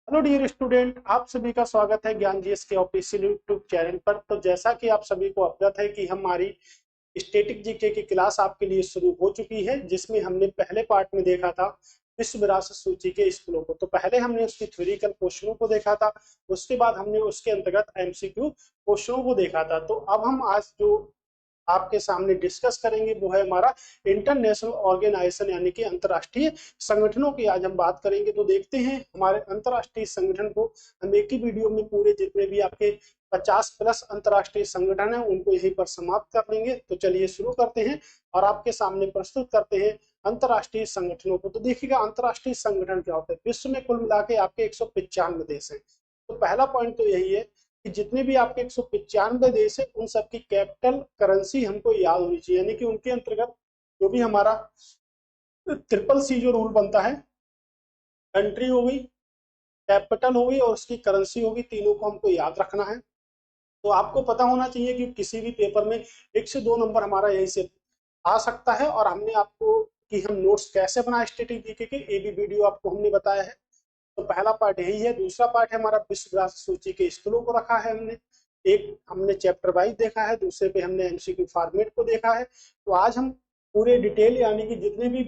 Hello dear student, आप सभी का स्वागत है ज्ञान जीएस के ऑफिशियल यूट्यूब चैनल पर। तो जैसा कि आप सभी को अवगत है कि हमारी स्टैटिक जीके की क्लास आपके लिए शुरू हो चुकी है, जिसमें हमने पहले पार्ट में देखा था विश्व विरासत सूची के स्कूलों को। तो पहले हमने उसकी थ्योरिकल क्वेश्चनों को देखा था, उसके बाद हमने उसके अंतर्गत एमसीक्यू क्वेश्चनों को देखा था। तो अब हम आज जो आपके सामने डिस्कस करेंगे वो है हमारा इंटरनेशनल ऑर्गेनाइजेशन, यानी कि अंतर्राष्ट्रीय संगठनों की आज हम बात करेंगे। तो देखते हैं हमारे अंतर्राष्ट्रीय संगठन को हम एक ही वीडियो में पूरे जितने भी आपके 50 प्लस अंतर्राष्ट्रीय संगठन है उनको यहीं पर समाप्त कर लेंगे। तो चलिए शुरू करते हैं और आपके सामने प्रस्तुत करते हैं अंतर्राष्ट्रीय संगठनों को। तो देखिएगा अंतर्राष्ट्रीय संगठन क्या होता है। विश्व में कुल मिला के आपके 195 देश है। तो पहला पॉइंट तो यही है कि जितने भी आपके 195 देश है उन सबकी कैपिटल करेंसी हमको याद होनी चाहिए, यानी कि उनके अंतर्गत जो भी हमारा ट्रिपल सी जो रूल बनता है, कंट्री हो गई, कैपिटल हो गई और उसकी करेंसी होगी, तीनों को हमको याद रखना है। तो आपको पता होना चाहिए कि किसी भी पेपर में 1 से 2 नंबर हमारा यही से आ सकता है। और हमने आपको कि हम नोट्स कैसे बनाए स्टैटिक जीके के, ये भी वीडियो आपको हमने बताया है। तो पहला पार्ट यही है। दूसरा पार्ट है हमारा विश्व विरासत सूची के स्थलों को रखा है हमने। एक हमने चैप्टर वाइज देखा है, दूसरे पे हमने एमसीक्यू फॉर्मेट को देखा है। तो आज हम पूरे डिटेल यानी कि जितने भी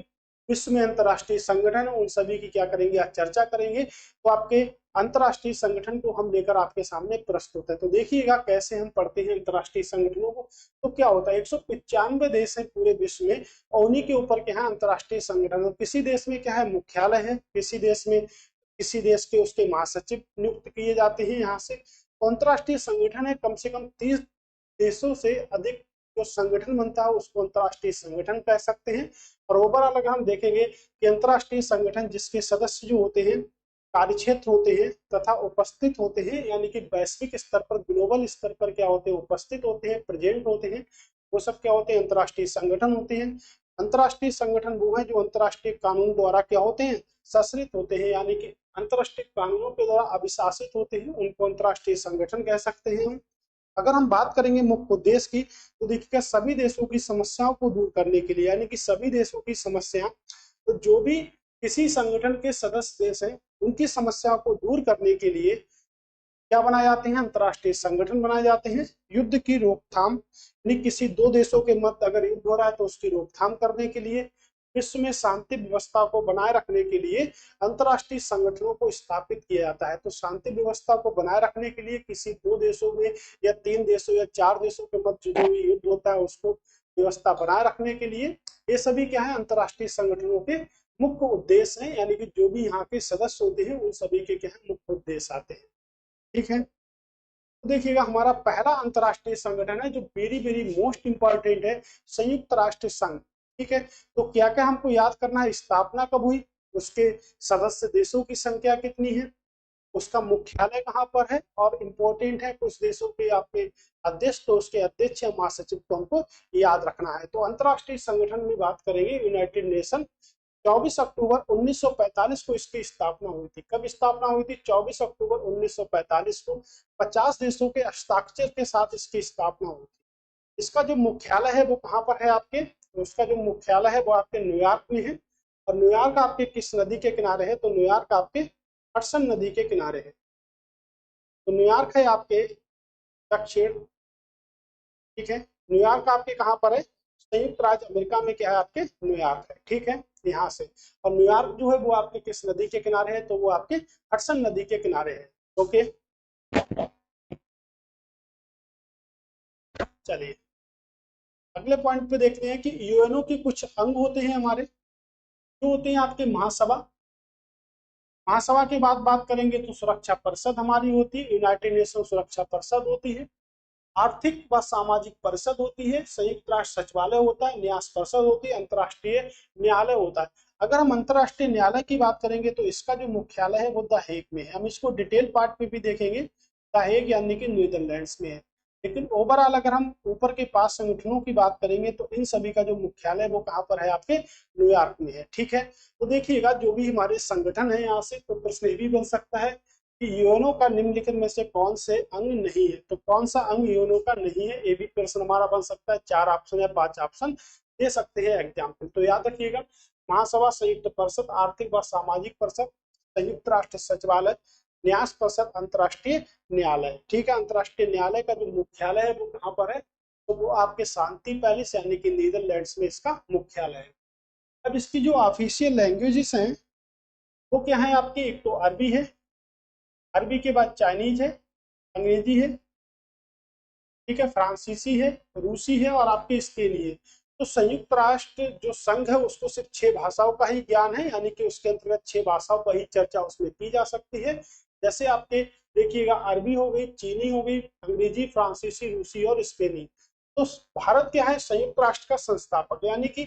विश्व में अंतर्राष्ट्रीय संगठन है उन सभी की क्या करेंगे, आज चर्चा करेंगे। तो आपके अंतर्राष्ट्रीय संगठन को हम लेकर आपके सामने प्रस्तुत है। तो देखिएगा कैसे हम पढ़ते हैं अंतर्राष्ट्रीय संगठनों को। तो क्या होता है, 195 देश है पूरे विश्व में और उन्हीं के ऊपर क्या है अंतर्राष्ट्रीय संगठन। किसी देश में क्या है मुख्यालय है, किसी देश के उसके महासचिव नियुक्त किए जाते हैं यहाँ से। तो अंतर्राष्ट्रीय संगठन है, कम से कम 30 देशों से अधिक जो संगठन बनता है उसको अंतर्राष्ट्रीय संगठन कह सकते हैं। और ओवरऑल अगर हम देखेंगे कि अंतर्राष्ट्रीय संगठन जिसके सदस्य जो होते हैं, कार्यक्षेत्र होते हैं तथा उपस्थित होते हैं, यानी कि वैश्विक स्तर पर ग्लोबल स्तर पर क्या होते हैं, उपस्थित होते हैं, प्रेजेंट होते हैं, वो सब क्या होते हैं, अंतर्राष्ट्रीय संगठन होते हैं। अंतर्राष्ट्रीय संगठन वो है जो अंतर्राष्ट्रीय कानून द्वारा क्या होते हैं, शासित होते हैं, यानी कि अंतर्राष्ट्रीय कानूनों के द्वारा अभिशासित होते हैं, उनको अंतर्राष्ट्रीय संगठन कह सकते हैं। अगर हम बात करेंगे मुख्य उद्देश्य की, तो देखिएगा सभी देशों की समस्याओं को दूर करने के लिए, यानी कि सभी देशों की समस्या, तो जो भी किसी संगठन के सदस्य देश हैं उनकी समस्याओं को दूर करने के लिए क्या बनाए जाते हैं, अंतर्राष्ट्रीय संगठन बनाए जाते हैं। युद्ध की रोकथाम, यानी किसी दो देशों के मध्य अगर युद्ध हो रहा है तो उसकी रोकथाम करने के लिए, विश्व में शांति व्यवस्था को बनाए रखने के लिए अंतर्राष्ट्रीय संगठनों को स्थापित किया जाता है। तो शांति व्यवस्था को बनाए रखने के लिए किसी दो देशों में या 3 देशों या 4 देशों के मध्य जो भी युद्ध होता है उसको व्यवस्था बनाए रखने के लिए, ये सभी क्या है अंतर्राष्ट्रीय संगठनों के मुख्य उद्देश्य हैं, यानी कि जो भी यहाँ के सदस्य होते हैं उन सभी के क्या है मुख्य उद्देश्य आते हैं। ठीक है। तो देखिएगा हमारा पहला अंतर्राष्ट्रीय संगठन है जो वेरी वेरी मोस्ट इंपॉर्टेंट है, संयुक्त राष्ट्र संघ। ठीक है। तो क्या क्या हमको याद करना है, स्थापना कब हुई, उसके सदस्य देशों की संख्या कितनी है, उसका मुख्यालय कहाँ पर है, और इम्पोर्टेंट है कुछ देशों के आपके अध्यक्ष, तो उसके अध्यक्ष या महासचिव को हमको याद रखना है। तो अंतर्राष्ट्रीय संगठन में बात करेंगे यूनाइटेड नेशन, 24 अक्टूबर 1945 को इसकी स्थापना हुई थी। कब स्थापना हुई थी, 24 अक्टूबर 1945 को 50 देशों के हस्ताक्षर के साथ इसकी स्थापना हुई थी। इसका जो मुख्यालय है वो कहाँ पर है आपके, उसका जो मुख्यालय है वो आपके न्यूयॉर्क में है। और न्यूयॉर्क आपके किस नदी के किनारे है, तो न्यूयॉर्क आपके हडसन नदी के किनारे है। तो न्यूयॉर्क है आपके दक्षिण, ठीक है। न्यूयॉर्क आपके कहाँ पर है, संयुक्त राज्य अमेरिका में क्या है आपके न्यूयॉर्क है। ठीक है, यहाँ से। और न्यूयॉर्क जो है वो आपके किस नदी के किनारे है, तो वो आपके हडसन नदी के किनारे है। ओके, चलिए अगले पॉइंट पे देखते हैं कि यूएनओ के कुछ अंग होते हैं हमारे, जो होते हैं आपके महासभा। महासभा की बात करेंगे तो सुरक्षा परिषद हमारी होती है, यूनाइटेड नेशन सुरक्षा परिषद होती है। आर्थिक व सामाजिक परिषद होती है, संयुक्त राष्ट्र सचिवालय होता है, न्यास परिषद होती है, अंतर्राष्ट्रीय न्यायालय होता है। अगर हम अंतर्राष्ट्रीय न्यायालय की बात करेंगे तो इसका जो मुख्यालय है वो द हेग में है। हम इसको डिटेल पार्ट में भी देखेंगे, द हेग यानी कि नीदरलैंड्स में है। लेकिन ओवरऑल अगर हम ऊपर के 5 संगठनों की बात करेंगे तो इन सभी का जो मुख्यालय वो कहाँ पर है, आपके न्यूयॉर्क में है। ठीक है। तो देखिएगा जो भी हमारे संगठन है यहाँ से, तो प्रश्न ये भी बन सकता है कि यूएनओ का निम्नलिखित में से कौन से अंग नहीं है। तो कौन सा अंग यूएनओ का नहीं है, ये भी प्रश्न हमारा बन सकता है। 4 ऑप्शन या 5 ऑप्शन दे सकते हैं एग्जाम्पल। तो याद रखिएगा, महासभा, संयुक्त परिषद, आर्थिक व सामाजिक परिषद, संयुक्त राष्ट्र सचिवालय, न्यास परिषद अंतर्राष्ट्रीय न्यायालय। ठीक है, अंतर्राष्ट्रीय न्यायालय का जो मुख्यालय है वो कहाँ पर है, तो वो आपके शांति पैलेस यानी कि नीदरलैंड्स में इसका मुख्यालय है। अब इसकी जो ऑफिशियल लैंग्वेजेस हैं वो क्या है आपकी, एक तो अरबी है, अरबी के बाद चाइनीज है, अंग्रेजी है, ठीक है, फ्रांसीसी है, रूसी है और आपके स्पेनी है। तो संयुक्त राष्ट्र जो संघ है उसको सिर्फ 6 भाषाओं का ही ज्ञान है, यानी कि उसके अंतर्गत 6 भाषाओं पर ही चर्चा उसमें की जा सकती है। जैसे आपके देखिएगा, अरबी हो गई, चीनी हो गई, अंग्रेजी, फ्रांसीसी, रूसी और स्पेनी। तो भारत क्या है, संयुक्त राष्ट्र का संस्थापक, यानी कि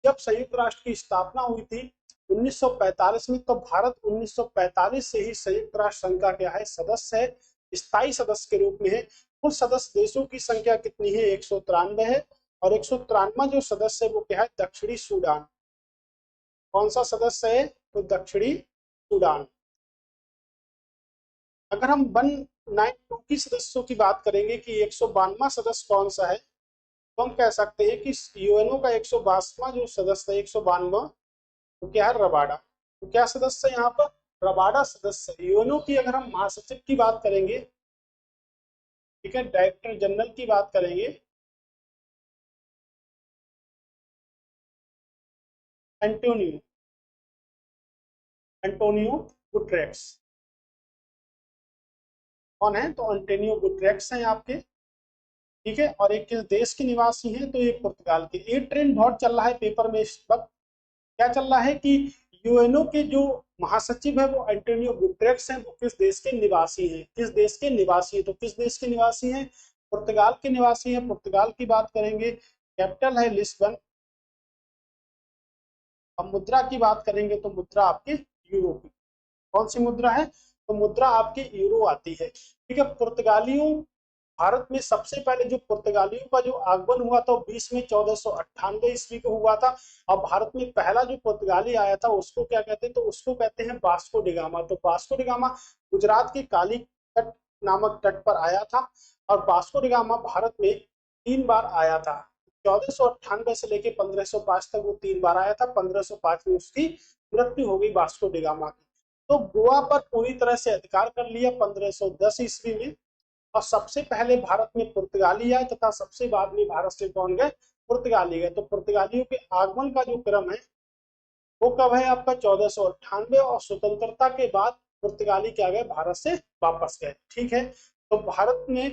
जब संयुक्त राष्ट्र की स्थापना हुई थी 1945 में, तो भारत 1945 से ही संयुक्त राष्ट्र संघ का क्या है, सदस्य है, स्थायी सदस्य के रूप में है। कुल सदस्य देशों की संख्या कितनी है, 193 है। और 193वां जो सदस्य है वो क्या है, दक्षिणी सूडान। कौन सा सदस्य है, तो दक्षिणी सूडान। अगर हम 192 की सदस्यों की बात करेंगे कि 192वां सदस्य कौन सा है, तो हम कह सकते हैं कि यूएनओ का 122वां जो सदस्य है, 192वां, तो क्या है, रबाडा। तो क्या सदस्य है यहाँ पर, रबाडा सदस्य है। यूएनओ की अगर हम महासचिव की बात करेंगे, ठीक है, डायरेक्टर जनरल की बात करेंगे, एंटोनियो, एंटोनियो गुटेरेस। कौन है, तो एंटोनियो गुटेरेस हैं आपके। ठीक है, और एक किस देश के निवासी हैं, तो एक पुर्तगाल के। ये ट्रेंड बहुत चल रहा है पेपर में इस वक्त। क्या चल रहा है कि यूएनओ के जो महासचिव है वो एंटोनियो गुटेरेस हैं, वो किस देश के निवासी हैं, किस देश के निवासी है, तो किस देश के निवासी हैं, पुर्तगाल के निवासी हैं। पुर्तगाल की बात करेंगे, कैपिटल है लिस्बन। अब मुद्रा की बात करेंगे तो मुद्रा आपकी यूरो की। कौन सी मुद्रा है, तो मुद्रा आपकी यूरो आती है। ठीक है, पुर्तगालियों, भारत में सबसे पहले जो पुर्तगालियों का जो आगमन हुआ था 20 में 1498 ईस्वी को हुआ था। और भारत में पहला जो पुर्तगाली आया था उसको क्या कहते हैं, तो उसको कहते हैं वास्को डिगामा। तो वास्को डिगामा गुजरात के काली तट नामक तट पर आया था। और वास्को डिगामा भारत में 3 बार आया था। 1498 से लेकर 1505 तक वो 3 बार आया था। 1505 में उसकी मृत्यु हो गई वास्को डिगामा की। तो गोवा पर पूरी तरह से अधिकार कर लिया 1510 ईस्वी में। और सबसे पहले भारत में पुर्तगाली आए तथा सबसे बाद में भारत से कौन गए, पुर्तगाली गए। तो पुर्तगालियों के आगमन का जो क्रम है वो कब है आपका, 1498। और स्वतंत्रता के बाद पुर्तगाली क्या गए, भारत से वापस गए। ठीक है, तो भारत ने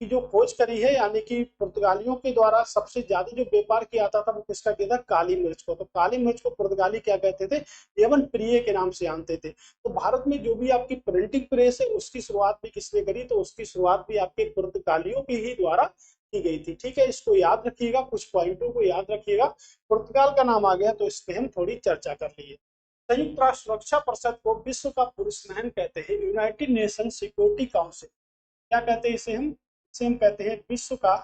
की जो खोज करी है, यानी कि पुर्तगालियों के द्वारा सबसे ज्यादा जो व्यापार किया जाता था वो किसका किया था, काली मिर्च को। तो काली मिर्च को पुर्तगाली क्या कहते थे, यवन प्रिय के नाम से जानते थे। तो भारत में जो भी आपकी प्रिंटिंग प्रेस है उसकी शुरुआत भी किसने करी, तो उसकी शुरुआत भी आपके पुर्तगालियों के ही द्वारा की गई थी। ठीक है, इसको याद रखिएगा, कुछ पॉइंटों को याद रखिएगा। पुर्तगाल का नाम आ गया तो इस पे हम थोड़ी चर्चा कर लिए। संयुक्त राष्ट्र सुरक्षा परिषद को विश्व का पुरुषमहल कहते हैं, यूनाइटेड नेशन सिक्योरिटी काउंसिल। क्या कहते हैं इसे हम कहते हैं विश्व का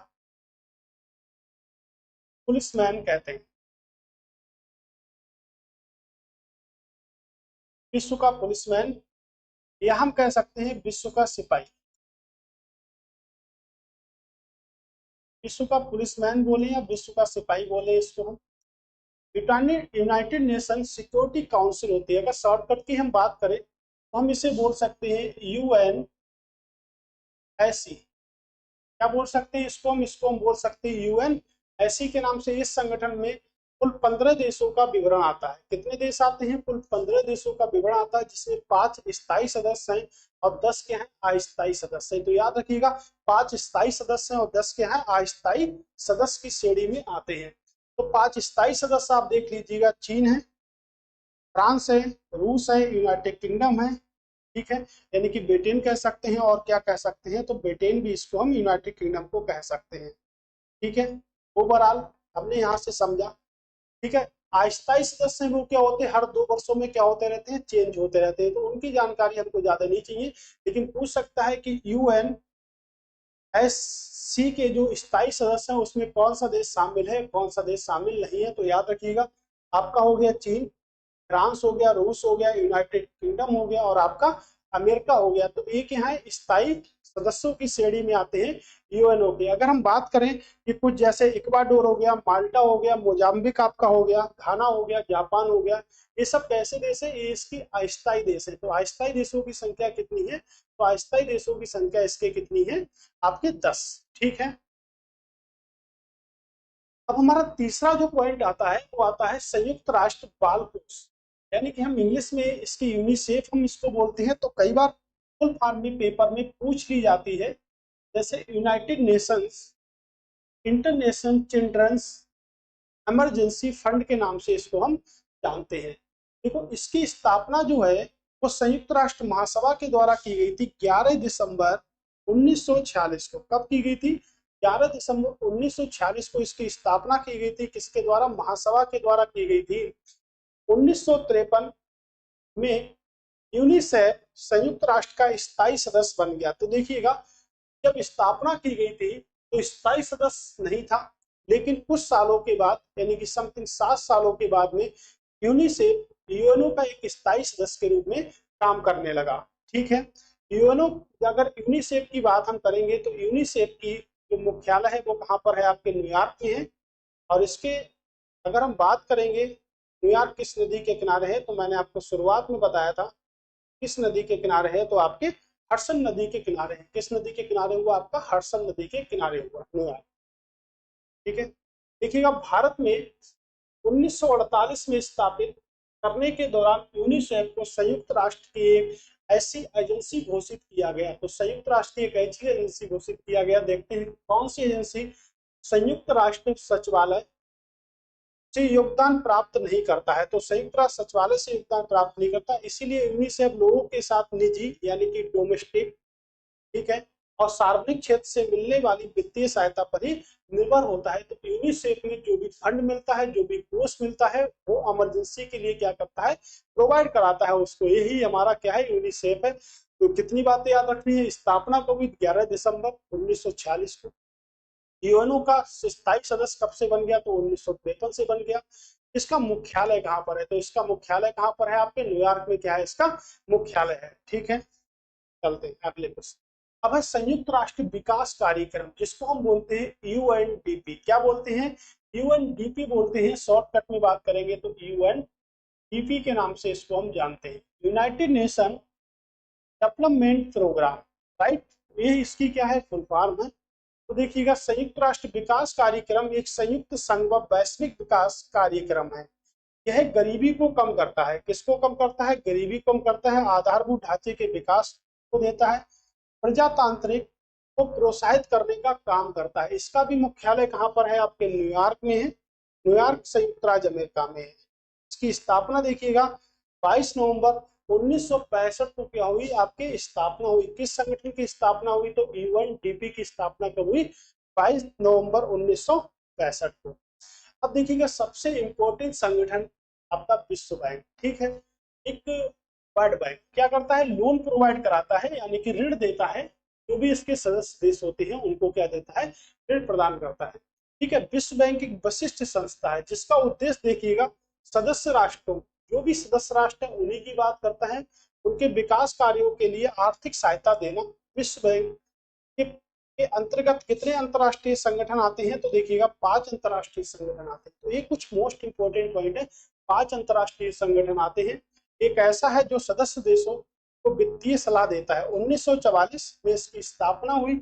पुलिसमैन कहते हैं, विश्व का पुलिसमैन, या हम कह सकते हैं विश्व का सिपाही। विश्व का पुलिसमैन बोले या विश्व का सिपाही बोले, इसको हम यूनाइटेड नेशन सिक्योरिटी काउंसिल होती है। अगर शॉर्टकट की हम बात करें तो हम इसे बोल सकते हैं यूएनएससी। क्या बोल सकते हैं इसको हम बोल सकते हैं यूएनएससी के नाम से। इस संगठन में कुल 15 देशों का विवरण आता है। कितने देश आते हैं, कुल 15 देशों का विवरण आता है, जिसमें 5 स्थायी सदस्य हैं और 10 के हैं अस्थायी सदस्य हैं। तो याद रखिएगा, 5 स्थायी सदस्य हैं और 10 के हैं अस्थायी सदस्य की श्रेणी में आते हैं। तो 5 स्थायी सदस्य आप देख लीजिएगा, चीन है, फ्रांस है, रूस है, यूनाइटेड किंगडम है। ठीक है, यानी कि ब्रिटेन कह सकते हैं, और क्या कह सकते हैं, तो ब्रिटेन भी, इसको हम यूनाइटेड किंगडम को कह सकते हैं। ठीक है, ओवरऑल हमने यहाँ से समझा। ठीक है, अस्थायी सदस्य वो क्या होते हैं, हर 2 वर्षों में क्या होते रहते हैं, चेंज होते रहते हैं। तो उनकी जानकारी हमको ज्यादा नहीं चाहिए, लेकिन पूछ सकता है कि यूएनएससी के जो स्थायी सदस्य हैं उसमें कौन सा देश शामिल है, कौन सा देश शामिल नहीं है। तो याद रखिएगा, आपका हो गया चीन, फ्रांस हो गया, रूस हो गया, यूनाइटेड किंगडम हो गया और आपका अमेरिका हो गया। तो एक यहाँ स्थायी सदस्यों की श्रेणी में आते हैं यूएनओ के। अगर हम बात करें कि कुछ जैसे इक्वाडोर हो गया, माल्टा हो गया, मोजाम्बिक आपका हो गया, घाना हो गया, जापान हो गया, ये सब कैसे देश है, ये इसकी अस्थायी देश है। तो अस्थायी देशों की संख्या कितनी है, तो अस्थायी देशों की संख्या इसके कितनी है, आपके 10। ठीक है। अब हमारा तीसरा जो पॉइंट आता है वो आता है संयुक्त राष्ट्र बाल कोष, यानी कि हम इंग्लिश में इसकी यूनिसेफ हम इसको बोलते हैं। तो कई बार फुल फॉर्म में पेपर में पूछ ली जाती है, जैसे United Nations International Children's Emergency Fund के नाम से इसको हम जानते हैं। देखो इसकी स्थापना जो है वो संयुक्त राष्ट्र महासभा के द्वारा की गई थी 11 दिसंबर 1946 को। कब की गई थी, 11 दिसंबर 1946 को इसकी स्थापना की गई थी। किसके द्वारा, महासभा के द्वारा की गई थी। 1953 में यूनिसेफ संयुक्त राष्ट्र का स्थायी सदस्य बन गया। तो देखिएगा जब स्थापना की गई थी तो स्थायी सदस्य नहीं था, लेकिन कुछ सालों के बाद यानी कि समथिंग 7 सालों के बाद में यूनिसेफ यूएनओ का एक स्थायी सदस्य के रूप में काम करने लगा। ठीक है। यूएनओ, अगर यूनिसेफ की बात हम करेंगे तो यूनिसेफ की जो मुख्यालय है वो कहाँ पर है, आपके न्यूयॉर्क में है। और इसके अगर हम बात करेंगे न्यूयॉर्क किस नदी के किनारे है, तो मैंने आपको शुरुआत में बताया था किस नदी के किनारे है, तो आपके हडसन नदी के किनारे है। किस नदी के किनारे हुआ, आपका हडसन नदी के किनारे हुआ न्यूयॉर्क। ठीक है। देखिएगा भारत में 1948 में स्थापित करने के दौरान यूनिसेफ को संयुक्त राष्ट्र की एक ऐसी एजेंसी घोषित किया गया। तो संयुक्त राष्ट्र की एक ऐसी एजेंसी घोषित किया गया, देखते हैं कौन सी एजेंसी। संयुक्त राष्ट्र सचिवालय से योगदान प्राप्त नहीं करता है, तो संयुक्त राष्ट्र सचिवालय से योगदान प्राप्त नहीं करता, इसीलिए यूनिसेफ लोगों के साथ निजी यानी कि डोमेस्टिक, ठीक है, और सार्वजनिक क्षेत्र से मिलने वाली वित्तीय सहायता पर ही निर्भर होता है। तो यूनिसेफ में जो भी फंड मिलता है, जो भी कोष मिलता है, वो इमरजेंसी के लिए क्या करता है, प्रोवाइड कराता है उसको। यही हमारा क्या है, यूनिसेफ है। तो कितनी बातें याद रखनी है, स्थापना को भी 11 दिसंबर 1946 को। यूएनओ का स्थायी सदस्य कब से बन गया, तो 1953 से बन गया। इसका मुख्यालय कहाँ पर है, तो इसका मुख्यालय कहाँ पर है, आपके न्यूयॉर्क में क्या है, इसका मुख्यालय है। ठीक है, चलते हैं अगले क्वेश्चन। अब है संयुक्त राष्ट्र विकास कार्यक्रम, जिसको हम बोलते हैं यूएनडीपी। क्या बोलते हैं, यूएनडीपी बोलते हैं। शॉर्टकट में बात करेंगे तो यूएनडीपी के नाम से इसको हम जानते हैं, United Nation Development Programme, right. ये इसकी क्या है, फुल फॉर्म है। तो देखिएगा संयुक्त राष्ट्र विकास कार्यक्रम एक संयुक्त संघ व वैश्विक विकास कार्यक्रम है। यह गरीबी को कम करता है। किसको कम करता है, गरीबी कम करता है, आधारभूत ढांचे के विकास को देता है, प्रजातांत्रिक को प्रोत्साहित करने का काम करता है। इसका भी मुख्यालय कहाँ पर है, आपके न्यूयॉर्क में है। न्यूयॉर्क संयुक्त राज्य अमेरिका में है। इसकी स्थापना देखिएगा 22 नवंबर 1965 को क्या हुई, आपकी स्थापना हुई। किस संगठन की स्थापना हुई, तो यूएनडीपी की स्थापना कब हुई, 22 नवंबर 1965 को। अब देखिएगा सबसे इंपॉर्टेंट संगठन आपका विश्व बैंक। ठीक है। एक वर्ल्ड बैंक क्या करता है, लोन प्रोवाइड कराता है, यानी कि ऋण देता है। जो भी इसके सदस्य देश होते हैं उनको क्या देता है, ऋण प्रदान करता है। ठीक है। विश्व बैंक एक विशिष्ट संस्था है जिसका उद्देश्य देखिएगा सदस्य राष्ट्रों, जो भी सदस्य राष्ट्र है उन्हीं की बात करता है, उनके विकास कार्यों के लिए आर्थिक सहायता देना। विश्व बैंक के अंतर्गत कितने अंतरराष्ट्रीय संगठन आते हैं, तो देखिएगा 5 अंतरराष्ट्रीय संगठन आते हैं। तो ये कुछ मोस्ट इंपोर्टेंट पॉइंट है, 5 अंतरराष्ट्रीय संगठन आते हैं। एक ऐसा है जो सदस्य देशों को वित्तीय सलाह देता है। 1944 में इसकी स्थापना हुई।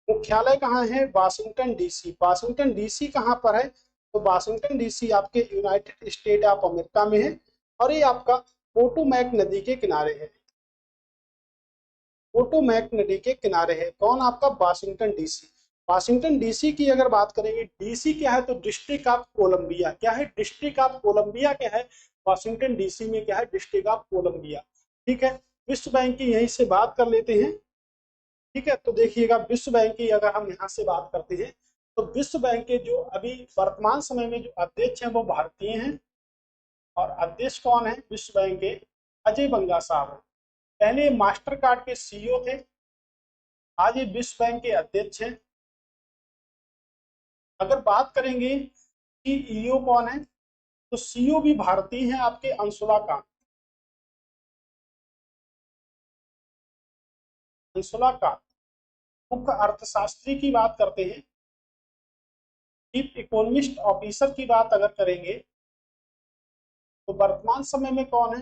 मुख्यालय कहाँ है, वाशिंगटन डीसी। वाशिंगटन डीसी कहाँ पर है, तो वाशिंगटन डीसी आपके यूनाइटेड स्टेट ऑफ अमेरिका में है, और ये आपका पोटोमैक नदी के किनारे है। पोटोमैक नदी के किनारे है कौन, आपका वाशिंगटन डीसी। वाशिंगटन डीसी की अगर बात करेंगे, डीसी क्या है, तो डिस्ट्रिक्ट ऑफ कोलंबिया। क्या है, डिस्ट्रिक्ट ऑफ कोलंबिया क्या है, वाशिंगटन डीसी में क्या है, डिस्ट्रिक्ट ऑफ कोलंबिया। ठीक है। विश्व बैंक की यहीं से बात कर लेते हैं। ठीक है। तो देखिएगा विश्व बैंक की अगर हम यहाँ से बात करते हैं, तो विश्व बैंक के जो अभी वर्तमान समय में जो अध्यक्ष हैं वो भारतीय हैं। और अध्यक्ष कौन है विश्व बैंक के, अजय बंगा साहब हैं। पहले मास्टर कार्ड के सीईओ थे, आज ये विश्व बैंक के अध्यक्ष हैं। अगर बात करेंगे कि ईओ कौन है, तो सीईओ भी भारतीय हैं, आपके अंशुला कांत। अंशुला कांत मुख्य अर्थशास्त्री की बात करते हैं, चीफ इकोनॉमिस्ट ऑफिसर की बात अगर करेंगे तो वर्तमान समय में कौन है?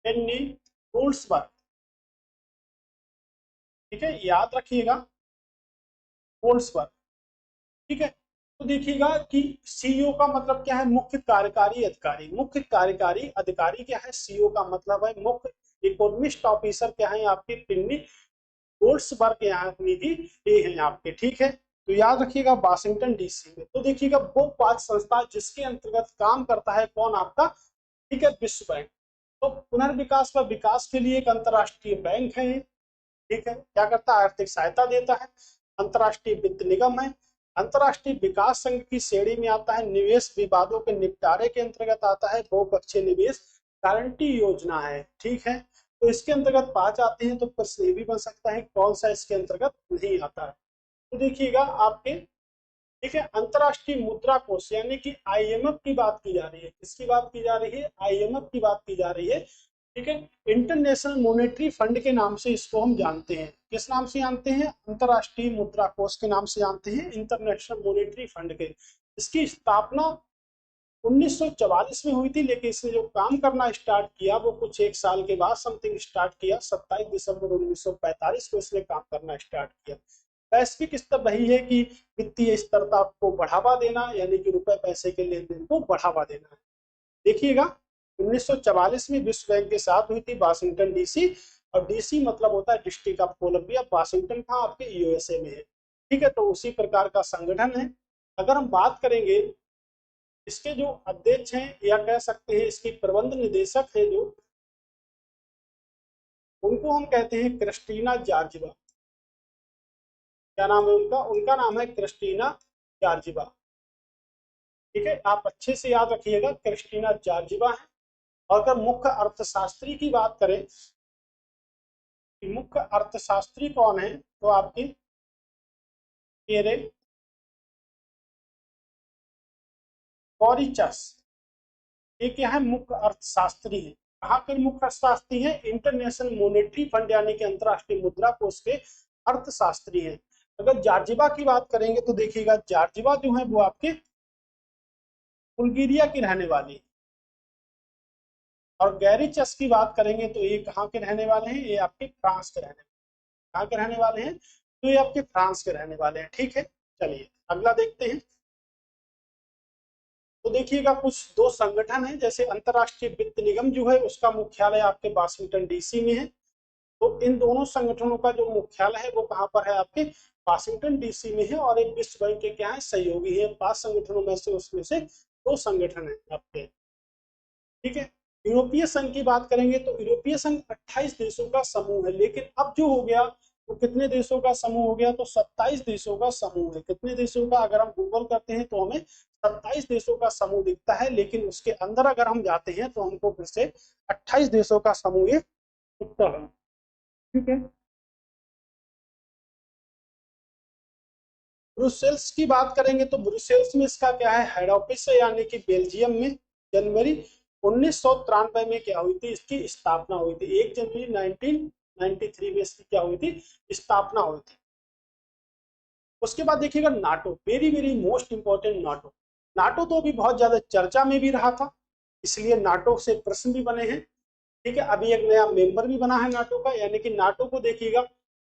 Henry Wordsworth. ठीक है, याद रखिएगा, वुड्सवर्थ। ठीक है, तो देखिएगा कि सीईओ का मतलब क्या है? मुख्य कार्यकारी अधिकारी। मुख्य कार्यकारी अधिकारी क्या है? सीईओ का मतलब है मुख्य। इकोनॉमिस्ट ऑफिसर क्या है आपके? हेनरी वुड्सवर्थ यहाँ निधि ये है आपके। ठीक है, तो याद रखिएगा वाशिंगटन डीसी में। तो देखिएगा वो पांच संस्था जिसके अंतर्गत काम करता है कौन आपका? ठीक है, विश्व बैंक। तो पुनर्विकास व विकास के लिए एक अंतरराष्ट्रीय बैंक है। ठीक है, क्या करता है? आर्थिक सहायता देता है। अंतरराष्ट्रीय वित्त निगम है। अंतरराष्ट्रीय विकास संघ की श्रेणी में आता है। निवेश विवादों के निपटारे के अंतर्गत आता है। बहुपक्षीय निवेश गारंटी योजना है। ठीक है, तो इसके अंतर्गत पा जाते हैं। तो प्रश्न ये भी बन सकता है कौन सा इसके अंतर्गत नहीं आता है। तो देखिएगा आपके, ठीक है, अंतरराष्ट्रीय मुद्रा कोष यानी कि आईएमएफ की बात की जा रही है। किसकी बात की जा रही है? आईएमएफ की बात की जा रही है। ठीक है, इंटरनेशनल मॉनेटरी फंड के नाम से इसको हम जानते हैं। किस नाम से जानते हैं? अंतरराष्ट्रीय मुद्रा कोष के नाम से जानते हैं, इंटरनेशनल मॉनेटरी फंड के। इसकी स्थापना 1944 में हुई थी, लेकिन इसने जो काम करना स्टार्ट किया वो कुछ एक साल के बाद समथिंग स्टार्ट किया। 27 दिसंबर 1945 को इसने काम करना स्टार्ट किया। वैश्विक स्तर वही है कि वित्तीय स्थिरता को बढ़ावा देना, यानी कि रुपए पैसे के लेन देन को बढ़ावा देना है। देखिएगा 1944 में विश्व बैंक के साथ हुई थी वाशिंगटन डीसी। और डीसी मतलब होता है डिस्ट्रिक्ट ऑफ कोलंबिया। वाशिंगटन कहाँ? आपके यूएसए में है। ठीक है, तो उसी प्रकार का संगठन है। अगर हम बात करेंगे इसके जो अध्यक्ष हैं या कह सकते हैं इसकी प्रबंध निदेशक है जो, उनको हम कहते हैं क्रिस्टीना जॉर्जिवा। क्या नाम है उनका? उनका नाम है क्रिस्टीना जॉर्जिवा। ठीक है, आप अच्छे से याद रखिएगा, क्रिस्टीना जॉर्जिवा है। और अगर मुख्य अर्थशास्त्री की बात करें कि मुख्य अर्थशास्त्री कौन है, तो आपके पेरे गौरीचस, ये क्या है? मुख्य अर्थशास्त्री है। कहाँ के मुख्य अर्थशास्त्री है? इंटरनेशनल मॉनेटरी फंड यानी कि अंतरराष्ट्रीय मुद्रा कोष के अर्थशास्त्री है। अगर जार्जिबा की बात करेंगे तो देखिएगा जार्जिबा जो है वो आपके बुल्गारिया की रहने वाली है। और गैरीचस की बात करेंगे तो ये कहाँ के रहने वाले हैं? ये आपके फ्रांस के रहने वाले। कहाँ के रहने वाले हैं? तो ये आपके फ्रांस के रहने वाले हैं। ठीक है, चलिए अगला देखते हैं। तो देखिएगा कुछ दो संगठन है, जैसे अंतरराष्ट्रीय वित्त निगम जो है उसका मुख्यालय आपके वाशिंगटन डीसी में है। तो इन दोनों संगठनों का जो मुख्यालय है वो कहाँ पर है? आपके वाशिंगटन डीसी में है। और एक विश्व बैंक के क्या है? सहयोगी है। 5 संगठनों में से उसमें से 2 संगठन है आपके। ठीक है, यूरोपीय संघ की बात करेंगे तो यूरोपीय संघ 28 देशों का समूह है। लेकिन अब जो हो गया तो कितने देशों का समूह हो गया? तो 27 देशों का समूह है। कितने देशों का? अगर हम गूगल करते हैं तो हमें 27 देशों का समूह दिखता है, लेकिन उसके अंदर अगर हम जाते हैं तो हमको फिर से 28 देशों का समूह ये दिखता है। ठीक है, ब्रुसेल्स की बात करेंगे तो ब्रुसेल्स में इसका क्या है? हेड ऑफिस है, यानी कि बेल्जियम में। जनवरी 1993 में क्या हुई थी? इसकी स्थापना हुई थी। 1 जनवरी 1993 में इसकी क्या हुई थी? स्थापना हुई थी। उसके बाद देखिएगा NATO, very very most important NATO. NATO तो अभी बहुत ज्यादा चर्चा में भी रहा था, इसलिए नाटो से प्रश्न भी बने हैं। ठीक है, अभी एक नया मेंबर भी बना है नाटो का, यानी कि नाटो को देखिएगा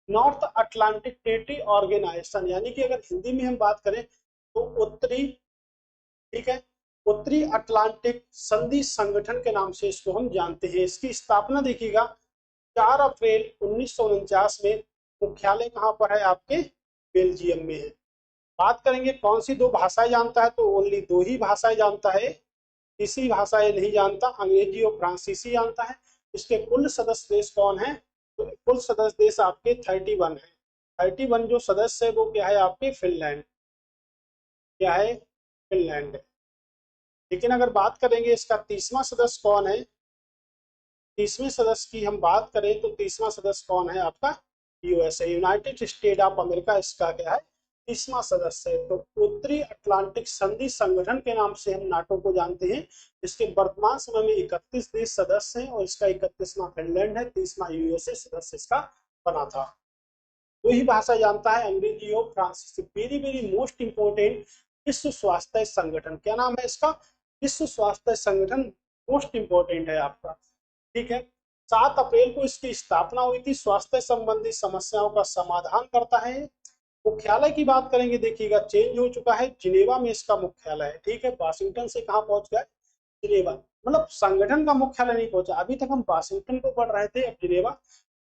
नॉर्थ अटलांटिक ट्रेटी ऑर्गेनाइजेशन, यानी कि अगर हिंदी में हम बात करें तो उत्तरी, ठीक है, उत्तरी अटलांटिक संधि संगठन के नाम से इसको हम जानते हैं। इसकी स्थापना देखिएगा 4 अप्रैल 1949 में। मुख्यालय कहाँ पर है? आपके बेल्जियम में है। बात करेंगे कौन सी 2 भाषाएं जानता है, तो ओनली 2 ही भाषाएं जानता है। तीसरी भाषा ये नहीं जानता, अंग्रेजी और फ्रांसीसी जानता है। इसके कुल सदस्य देश कौन है? तो कुल सदस्य देश आपके 31 है। 31 जो सदस्य है वो क्या है? आपके फिनलैंड। क्या है? फिनलैंड है। लेकिन अगर बात करेंगे इसका 30वां सदस्य कौन है, 30वें सदस्य की हम बात करें तो 30वां सदस्य कौन है? आपका USA, United state of America इसका क्या है? 30वां सदस्य है। तो उत्तरी अटलांटिक संधि संगठन के नाम से हम नाटो को जानते हैं। इसके वर्तमान समय में 31 देश सदस्य हैं और इसका 31वां फिनलैंड है, 30वां यूएसए सदस्य इसका बना था। दो ही भाषा जानता है, अंग्रेजी और फ्रांसीसी। वेरी वेरी मोस्ट इंपोर्टेंट, विश्व स्वास्थ्य संगठन, क्या नाम है इसका? विश्व स्वास्थ्य संगठन मोस्ट इंपोर्टेंट है आपका, ठीक है। 7 अप्रैल को इसकी स्थापना हुई थी। स्वास्थ्य संबंधी समस्याओं का समाधान करता है। मुख्यालय की बात करेंगे, देखिएगा चेंज हो चुका है, जिनेवा में इसका मुख्यालय है, ठीक है। वाशिंगटन से कहाँ पहुंच गया? जिनेवा। मतलब संगठन का मुख्यालय नहीं पहुंचा, अभी तक हम वाशिंगटन को पढ़ रहे थे, अब जिनेवा।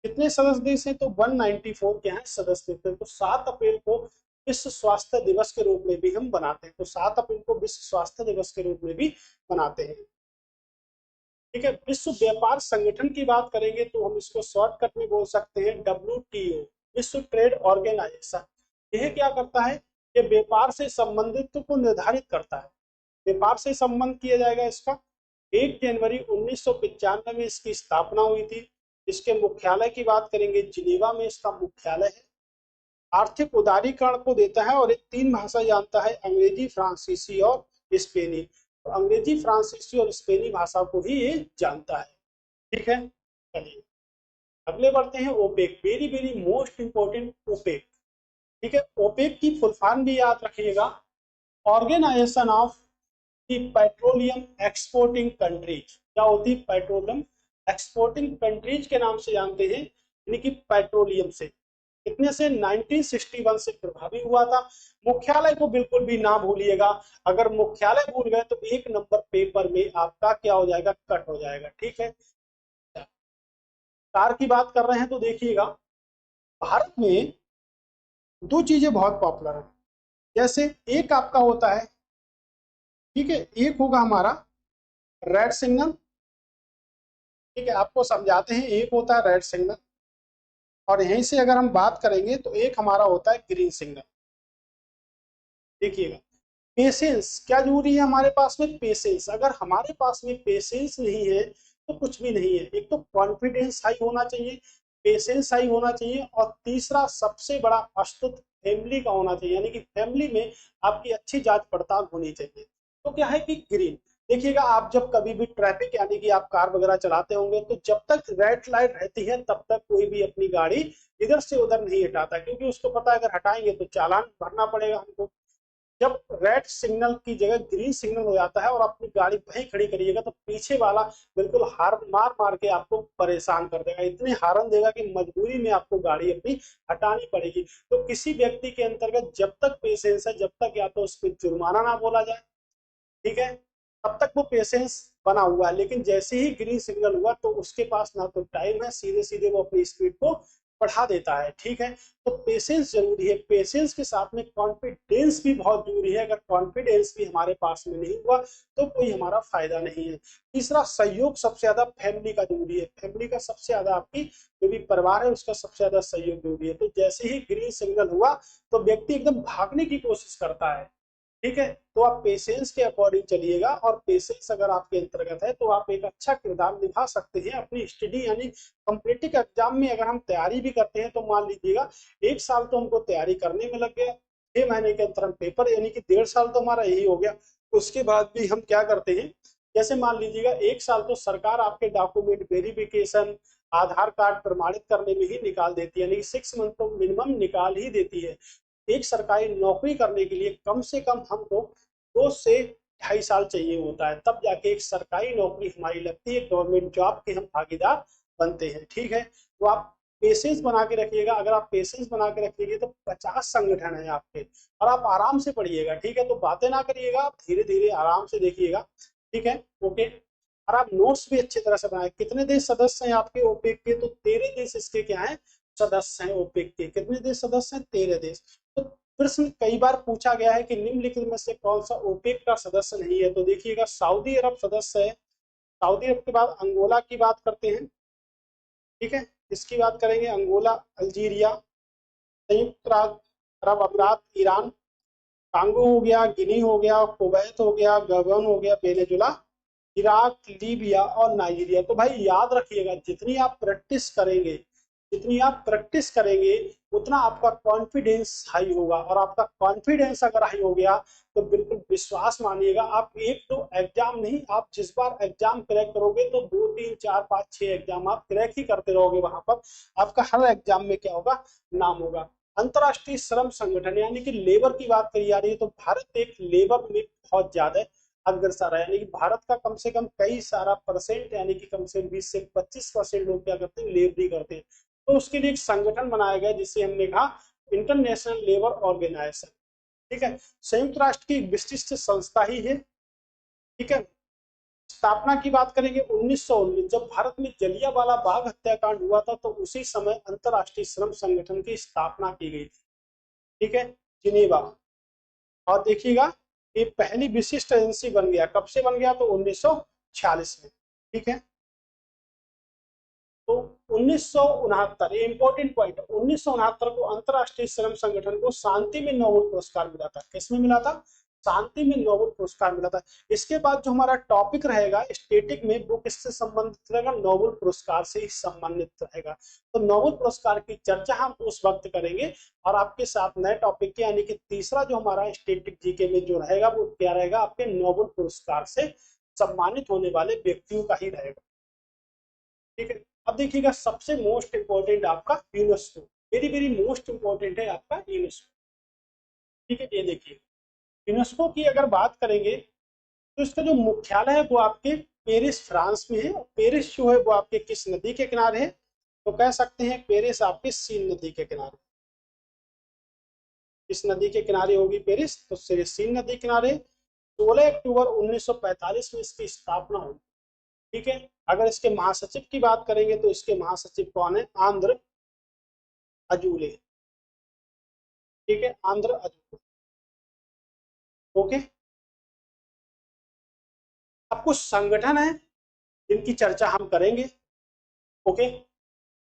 कितने सदस्य देश हैं? तो 194 के हैं सदस्य देश। तो 7 अप्रैल को विश्व स्वास्थ्य दिवस के रूप में भी हम बनाते हैं, तो 7 अप्रैल को विश्व स्वास्थ्य दिवस के रूप में भी बनाते हैं, ठीक है। विश्व व्यापार संगठन की बात करेंगे तो हम इसको शॉर्टकट में बोल सकते हैं WTO, विश्व ट्रेड ऑर्गेनाइजेशन। यह क्या करता है? ये व्यापार से संबंधित को निर्धारित करता है। व्यापार से संबंध किया जाएगा इसका। 1 जनवरी 1995 में इसकी स्थापना हुई थी। इसके मुख्यालय की बात करेंगे, जिनेवा में इसका मुख्यालय है। आर्थिक उदारीकरण को देता है और एक 3 भाषा जानता है, अंग्रेजी, फ्रांसीसी और स्पेनी। तो अंग्रेजी, फ्रांसीसी और स्पेनी भाषा को भी ये जानता है, ठीक है। चलिए अगले बढ़ते हैं, OPEC, very very most important OPEC, ठीक है। ओपेक की फुल फॉर्म भी याद रखिएगा, Organization of the Petroleum Exporting Countries. क्या होती है? पेट्रोलियम एक्सपोर्टिंग कंट्रीज के नाम से जानते हैं, यानी कि पेट्रोलियम से। कितने से? 1961 से प्रभावी हुआ था। मुख्यालय को बिल्कुल भी ना भूलिएगा, अगर मुख्यालय भूल गए तो 1 नंबर पेपर में आपका क्या हो जाएगा? कट हो जाएगा, ठीक है। कार की बात कर रहे हैं तो देखिएगा, भारत में 2 चीजें बहुत पॉपुलर है। जैसे एक आपका होता है, ठीक है, एक होगा हमारा रेड सिग्नल, ठीक है, आपको समझाते हैं। एक होता है रेड सिग्नल, और यहीं से अगर हम बात करेंगे तो एक हमारा होता है ग्रीन सिग्नल। देखिएगा, पेशेंस क्या जरूरी है हमारे पास में? पेशेंस। अगर हमारे पास में पेशेंस नहीं है तो कुछ भी नहीं है। एक तो कॉन्फिडेंस हाई होना चाहिए, पेशेंस हाई होना चाहिए, और तीसरा सबसे बड़ा अस्तुत फैमिली का होना चाहिए, यानी कि फैमिली में आपकी अच्छी जांच पड़ताल होनी चाहिए। तो क्या है कि ग्रीन, देखिएगा आप जब कभी भी ट्रैफिक यानी कि आप कार वगैरह चलाते होंगे तो जब तक रेड लाइट रहती है तब तक कोई भी अपनी गाड़ी इधर से उधर नहीं हटाता, क्योंकि उसको पता है अगर हटाएंगे तो चालान भरना पड़ेगा हमको। जब रेड सिग्नल की जगह ग्रीन सिग्नल हो जाता है और अपनी गाड़ी वहीं खड़ी करिएगा तो पीछे वाला बिल्कुल हार्न मार मार के आपको परेशान कर देगा, इतने हार्न देगा कि मजबूरी में आपको गाड़ी अपनी हटानी पड़ेगी। तो किसी व्यक्ति के अंतर्गत जब तक पेशेंस है, जब तक या तो उस पर जुर्माना ना बोला जाए, ठीक है, तब तक वो पेशेंस बना हुआ है। लेकिन जैसे ही ग्रीन सिग्नल हुआ तो उसके पास ना तो टाइम है, सीधे सीधे वो अपनी स्पीड को बढ़ा देता है, ठीक है। तो पेशेंस जरूरी है, पेशेंस के साथ में कॉन्फिडेंस भी बहुत जरूरी है। अगर कॉन्फिडेंस भी हमारे पास में नहीं हुआ तो कोई हमारा फायदा नहीं है। तीसरा, सहयोग सबसे ज्यादा फैमिली का जरूरी है। फैमिली का सबसे ज्यादा, आपकी जो भी परिवार है उसका सबसे ज्यादा सहयोग जरूरी है। तो जैसे ही ग्रीन सिग्नल हुआ तो व्यक्ति एकदम भागने की कोशिश करता है, ठीक है। तो आप पेशेंस के अकॉर्डिंग चलिएगा, और पेशेंस अगर आपके अंतर्गत है तो आप एक अच्छा किरदार निभा सकते हैं अपनी स्टडी, यानी कॉम्पिटिटिव एग्जाम में अगर हम तैयारी भी करते हैं तो मान लीजिएगा 1 साल तो हमको तैयारी करने में लग गया, 6 महीने के अंतर हम पेपर, यानी कि 1.5 साल तो हमारा यही हो गया। उसके बाद भी हम क्या करते हैं, जैसे मान लीजिएगा 1 साल तो सरकार आपके डॉक्यूमेंट वेरिफिकेशन, आधार कार्ड प्रमाणित करने में ही निकाल देती है, यानी 6 मंथ तो मिनिमम निकाल ही देती है। एक सरकारी नौकरी करने के लिए कम से कम हमको 2 से 2.5 साल चाहिए होता है, तब जाके एक सरकारी नौकरी हमारी लगती है, गवर्नमेंट जॉब के हम भागीदार बनते हैं, ठीक है। तो आप पेशेंस बना के रखिएगा। अगर आप पेशेंस बना के रखिएगा तो 50 संगठन है आपके, और आप आराम से पढ़िएगा, ठीक है। तो बातें ना करिएगा, आप धीरे धीरे आराम से देखिएगा, ठीक है, ओके। और आप नोट्स भी अच्छी तरह से बनाए। कितने देश सदस्य हैं आपके ओपेक के? तो 13 देश इसके क्या है? सदस्य हैं ओपेक के। कितने देश सदस्य हैं? 13 देश। तो प्रश्न कई बार पूछा गया है कि निम्नलिखित में से कौन सा ओपेक का सदस्य नहीं है? तो देखिएगा, सऊदी अरब सदस्य है। सऊदी अरब के बाद अंगोला की बात करते हैं, ठीक है, इसकी बात करेंगे, अंगोला, अल्जीरिया, संयुक्त राज्य अरब अमीरात, ईरान, कांगो हो गया, गिनी हो गया, कुवैत हो गया, गबन हो गया, वेनेजुला, इराक, लीबिया और नाइजीरिया। तो भाई याद रखिएगा, जितनी आप प्रैक्टिस करेंगे, जितनी आप प्रैक्टिस करेंगे उतना आपका कॉन्फिडेंस हाई होगा, और आपका कॉन्फिडेंस अगर हाई हो गया तो बिल्कुल विश्वास मानिएगा, आप 1-2 एग्जाम नहीं, आप जिस बार एग्जाम क्रैक करोगे तो 2, 3, 4, 5, 6 एग्जाम आप क्रैक ही करते रहोगे, वहां पर आपका हर एग्जाम में क्या होगा? नाम होगा। अंतरराष्ट्रीय श्रम संगठन यानी कि लेबर की बात करी जा रही है, तो भारत एक लेबर में बहुत ज्यादा अग्रसर है, यानी कि भारत का कम से कम कई सारा परसेंट, यानी कि कम से कम 20 से 25% लोग क्या करते हैं, लेबरी करते हैं। तो उसके लिए एक संगठन बनाया गया जिसे हमने कहा इंटरनेशनल लेबर ऑर्गेनाइजेशन। ठीक है, संयुक्त राष्ट्र की एक विशिष्ट संस्था ही है। ठीक है, स्थापना की बात करेंगे 1919, जब भारत में जलियांवाला बाग हत्याकांड हुआ था, तो उसी समय अंतरराष्ट्रीय श्रम संगठन की स्थापना की गई थी। ठीक है, जिनेवा। और देखिएगा, ये पहली विशिष्ट एजेंसी बन गया, कब से बन गया, तो 1946 में। ठीक है, तो 1969, ये इंपॉर्टेंट पॉइंट है, 1969 को अंतरराष्ट्रीय श्रम संगठन को शांति में नोबेल पुरस्कार मिला था। किसमें मिला था, शांति में नोबेल पुरस्कार मिला था। इसके बाद जो हमारा टॉपिक रहेगा स्टैटिक में, वो किससे संबंधित रहेगा, नोबेल पुरस्कार से ही संबंधित रहेगा। तो नोबेल पुरस्कार की चर्चा हम उस वक्त करेंगे। और आपके साथ नए टॉपिक के, यानी कि तीसरा जो हमारा स्टैटिक जीके में जो रहेगा, वो क्या रहेगा, आपके नोबेल पुरस्कार से सम्मानित होने वाले व्यक्तियों का ही रहेगा। ठीक है, अब देखिएगा, सबसे मोस्ट इंपॉर्टेंट आपका UNESCO, very very most important है आपका यूनेस्को। ठीक है, ये देखिए, यूनेस्को की अगर बात करेंगे, तो इसका जो मुख्यालय है वो आपके पेरिस फ्रांस में है। और पेरिस जो है वो आपके किस नदी के किनारे है, तो कह सकते हैं पेरिस आपके सीन नदी के किनारे। किस नदी के किनारे होगी पेरिस, तो सीन नदी किनारे। 16 अक्टूबर 1945 में इसकी स्थापना हुई। ठीक है, अगर इसके महासचिव की बात करेंगे, तो इसके महासचिव कौन है, आंध्र अजूले। ठीक है, आंध्र अजूले। ओके, अब कुछ संगठन है जिनकी चर्चा हम करेंगे। ओके,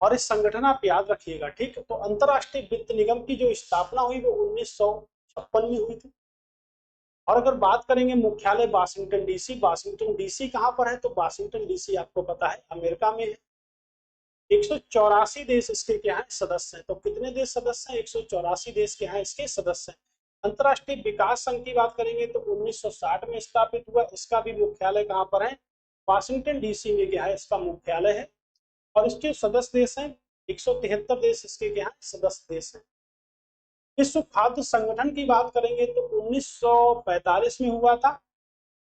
और इस संगठन आप याद रखिएगा। ठीक है, तो अंतरराष्ट्रीय वित्त निगम की जो स्थापना हुई वो 1956 में हुई थी। और अगर बात करेंगे मुख्यालय वाशिंगटन डीसी, वाशिंगटन डीसी कहां पर है, तो वाशिंगटन डीसी आपको पता है अमेरिका में है। 184 देश इसके क्या है, सदस्य हैं। तो कितने देश सदस्य हैं, 184 देश के हैं इसके सदस्य हैं। अंतरराष्ट्रीय विकास संघ की बात करेंगे तो 1960 में स्थापित हुआ। इसका भी मुख्यालय कहां पर है, वाशिंगटन डीसी में क्या है, इसका मुख्यालय है। और इसके सदस्य देश हैं 173 देश इसके क्या है, सदस्य देश हैं। विश्व खाद्य संगठन की बात करेंगे तो 1945 में हुआ था।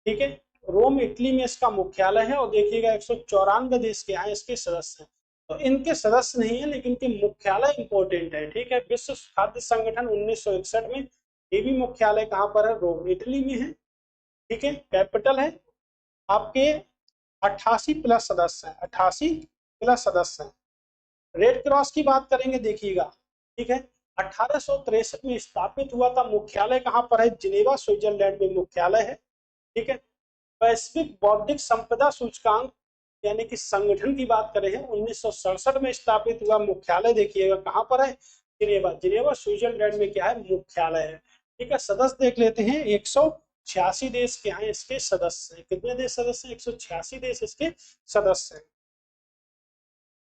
ठीक है, रोम इटली में इसका मुख्यालय है। और देखिएगा 194 देश के हैं इसके सदस्य हैं। तो इनके सदस्य नहीं है, लेकिन इनके मुख्यालय इंपॉर्टेंट है। ठीक है, विश्व खाद्य संगठन 1961 में, ये भी मुख्यालय कहां पर है, रोम इटली में है। ठीक है, कैपिटल है आपके 88 प्लस सदस्य हैं, 88 प्लस सदस्य हैं। रेड क्रॉस की बात करेंगे, देखिएगा। ठीक है, 1863 में स्थापित हुआ था। मुख्यालय कहां पर है, जिनेवा स्विट्जरलैंड में मुख्यालय है। ठीक है, वैश्विक बौद्धिक संपदा सूचकांक यानी कि संगठन की बात करें हैं 1967 में स्थापित हुआ। मुख्यालय देखिएगा कहां पर है, जिनेवा, जिनेवा स्विट्जरलैंड में क्या है, मुख्यालय है। ठीक है, सदस्य देख लेते हैं, 186 देश के हैं इसके सदस्य हैं। कितने देश सदस्य हैं, 186 देश इसके सदस्य हैं।